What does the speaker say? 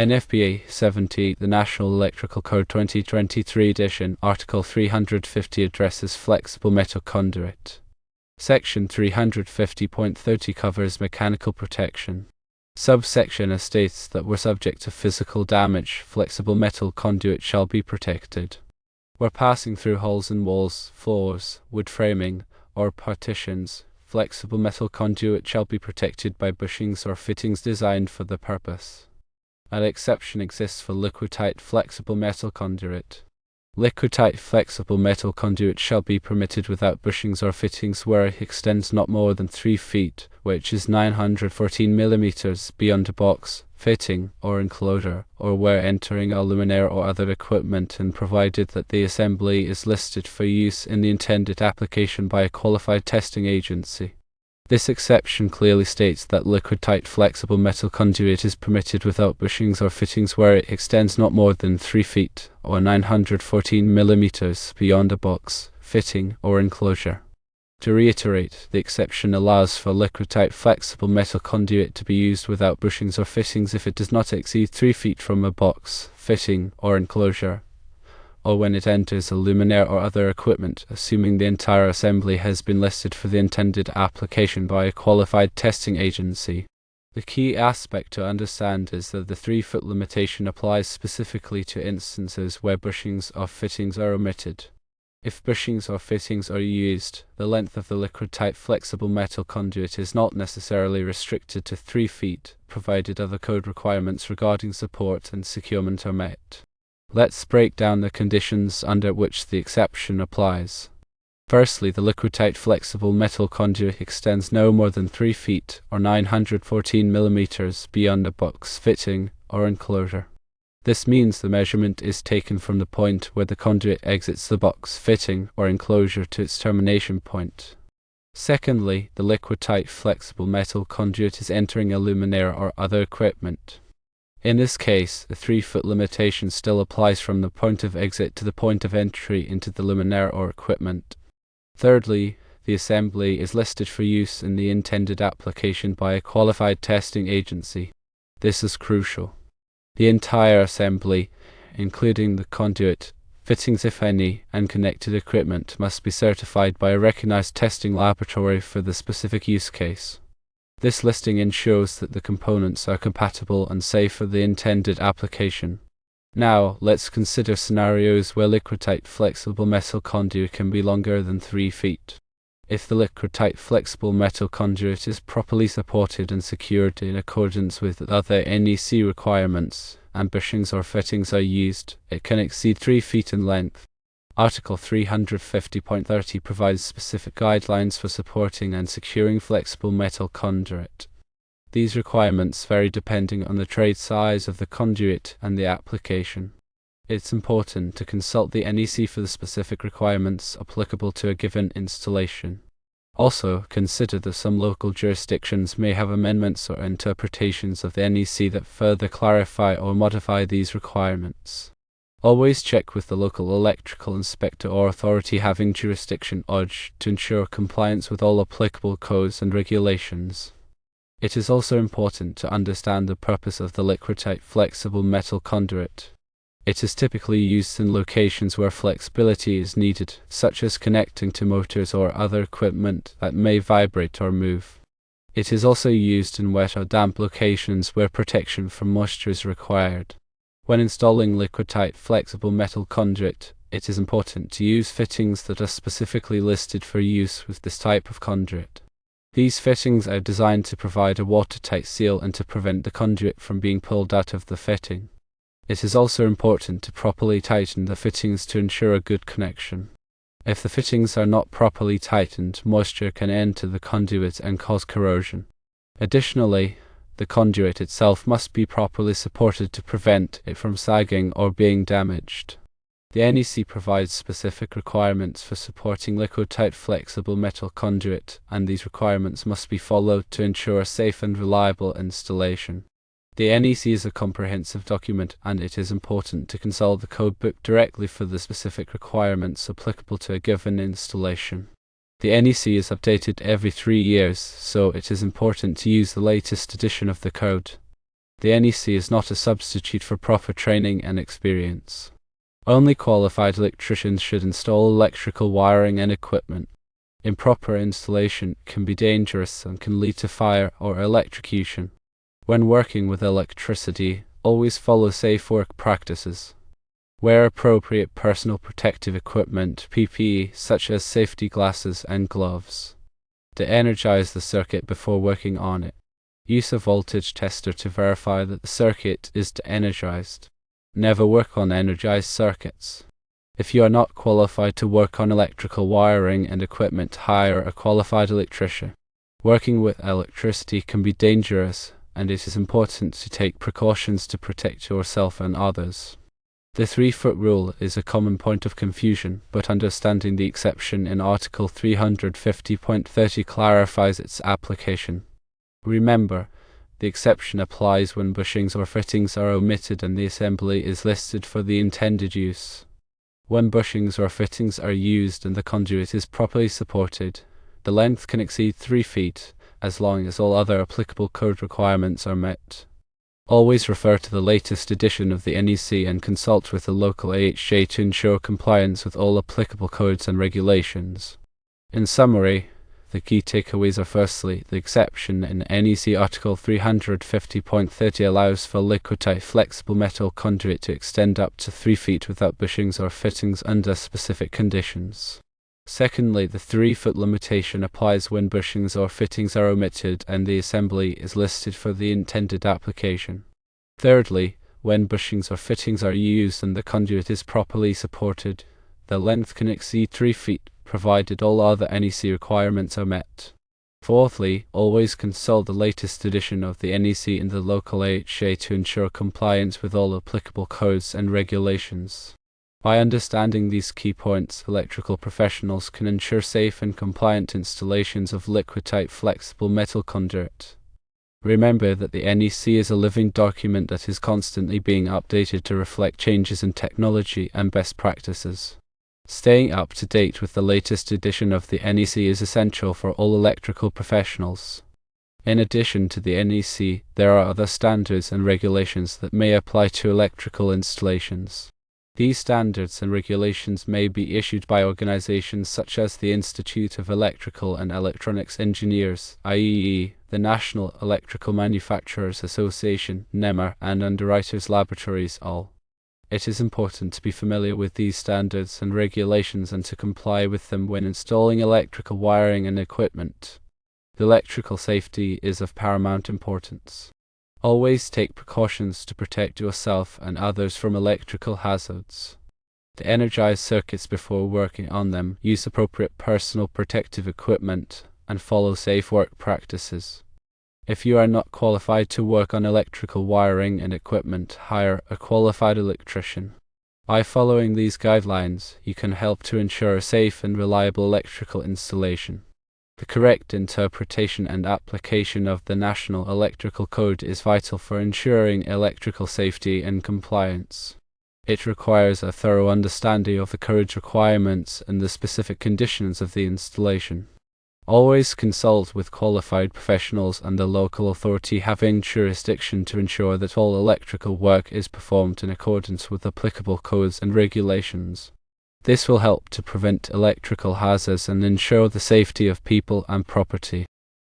NFPA 70, the National Electrical Code 2023 edition, Article 350 addresses flexible metal conduit. Section 350.30 covers mechanical protection. Subsection A states that where subject to physical damage, flexible metal conduit shall be protected. Where passing through holes in walls, floors, wood framing, or partitions, flexible metal conduit shall be protected by bushings or fittings designed for the purpose. An exception exists for liquidtight flexible metal conduit. Liquidtight flexible metal conduit shall be permitted without bushings or fittings where it extends not more than 3 feet, which is 914 mm, beyond a box, fitting, or enclosure, or where entering a luminaire or other equipment, and provided that the assembly is listed for use in the intended application by a qualified testing agency. This exception clearly states that liquidtight flexible metal conduit is permitted without bushings or fittings where it extends not more than 3 feet, or 914 mm, beyond a box, fitting, or enclosure. To reiterate, the exception allows for liquidtight flexible metal conduit to be used without bushings or fittings if it does not exceed 3 feet from a box, fitting, or enclosure, or when it enters a luminaire or other equipment, assuming the entire assembly has been listed for the intended application by a qualified testing agency. The key aspect to understand is that the 3-foot limitation applies specifically to instances where bushings or fittings are omitted. If bushings or fittings are used, the length of the liquidtight flexible metal conduit is not necessarily restricted to 3 feet, provided other code requirements regarding support and securement are met. Let's break down the conditions under which the exception applies. Firstly, the liquidtight flexible metal conduit extends no more than 3 feet, or 914 mm, beyond a box, fitting, or enclosure. This means the measurement is taken from the point where the conduit exits the box, fitting, or enclosure to its termination point. Secondly, the liquidtight flexible metal conduit is entering a luminaire or other equipment. In this case, the 3-foot limitation still applies from the point of exit to the point of entry into the luminaire or equipment. Thirdly, the assembly is listed for use in the intended application by a qualified testing agency. This is crucial. The entire assembly, including the conduit, fittings if any, and connected equipment, must be certified by a recognized testing laboratory for the specific use case. This listing ensures that the components are compatible and safe for the intended application. Now, let's consider scenarios where liquidtight flexible metal conduit can be longer than 3 feet. If the liquidtight flexible metal conduit is properly supported and secured in accordance with other NEC requirements, and bushings or fittings are used, it can exceed 3 feet in length. Article 350.30 provides specific guidelines for supporting and securing flexible metal conduit. These requirements vary depending on the trade size of the conduit and the application. It's important to consult the NEC for the specific requirements applicable to a given installation. Also, consider that some local jurisdictions may have amendments or interpretations of the NEC that further clarify or modify these requirements. Always check with the local electrical inspector or authority having jurisdiction (OJ) to ensure compliance with all applicable codes and regulations. It is also important to understand the purpose of the liquidtight flexible metal conduit. It is typically used in locations where flexibility is needed, such as connecting to motors or other equipment that may vibrate or move. It is also used in wet or damp locations where protection from moisture is required. When installing liquidtight flexible metal conduit, it is important to use fittings that are specifically listed for use with this type of conduit. These fittings are designed to provide a watertight seal and to prevent the conduit from being pulled out of the fitting. It is also important to properly tighten the fittings to ensure a good connection. If the fittings are not properly tightened, moisture can enter the conduit and cause corrosion. Additionally, the conduit itself must be properly supported to prevent it from sagging or being damaged. The NEC provides specific requirements for supporting liquidtight flexible metal conduit, and these requirements must be followed to ensure a safe and reliable installation. The NEC is a comprehensive document, and it is important to consult the codebook directly for the specific requirements applicable to a given installation. The NEC is updated every 3 years, so it is important to use the latest edition of the code. The NEC is not a substitute for proper training and experience. Only qualified electricians should install electrical wiring and equipment. Improper installation can be dangerous and can lead to fire or electrocution. When working with electricity, always follow safe work practices. Wear appropriate personal protective equipment (PPE) such as safety glasses and gloves. De-energize the circuit before working on it. Use a voltage tester to verify that the circuit is de-energized. Never work on energized circuits. If you are not qualified to work on electrical wiring and equipment, hire a qualified electrician. Working with electricity can be dangerous, and it is important to take precautions to protect yourself and others. The 3-foot rule is a common point of confusion, but understanding the exception in Article 350.30 clarifies its application. Remember, the exception applies when bushings or fittings are omitted and the assembly is listed for the intended use. When bushings or fittings are used and the conduit is properly supported, the length can exceed 3 feet, as long as all other applicable code requirements are met. Always refer to the latest edition of the NEC and consult with the local AHJ to ensure compliance with all applicable codes and regulations. In summary, the key takeaways are: firstly, the exception in NEC Article 350.30 allows for Liquidtight flexible metal conduit to extend up to 3 feet without bushings or fittings under specific conditions. Secondly, the 3-foot limitation applies when bushings or fittings are omitted and the assembly is listed for the intended application. Thirdly, when bushings or fittings are used and the conduit is properly supported, the length can exceed 3 feet, provided all other NEC requirements are met. Fourthly, always consult the latest edition of the NEC in the local AHJ to ensure compliance with all applicable codes and regulations. By understanding these key points, electrical professionals can ensure safe and compliant installations of Liquidtight flexible metal conduit. Remember that the NEC is a living document that is constantly being updated to reflect changes in technology and best practices. Staying up to date with the latest edition of the NEC is essential for all electrical professionals. In addition to the NEC, there are other standards and regulations that may apply to electrical installations. These standards and regulations may be issued by organizations such as the Institute of Electrical and Electronics Engineers (IEE), the National Electrical Manufacturers Association (NEMA), and Underwriters Laboratories (AL). It is important to be familiar with these standards and regulations and to comply with them when installing electrical wiring and equipment. Electrical safety is of paramount importance. Always take precautions to protect yourself and others from electrical hazards. To energize circuits before working on them, use appropriate personal protective equipment, and follow safe work practices. If you are not qualified to work on electrical wiring and equipment, hire a qualified electrician. By following these guidelines, you can help to ensure a safe and reliable electrical installation. The correct interpretation and application of the National Electrical Code is vital for ensuring electrical safety and compliance. It requires a thorough understanding of the code's requirements and the specific conditions of the installation. Always consult with qualified professionals and the local authority having jurisdiction to ensure that all electrical work is performed in accordance with applicable codes and regulations. This will help to prevent electrical hazards and ensure the safety of people and property.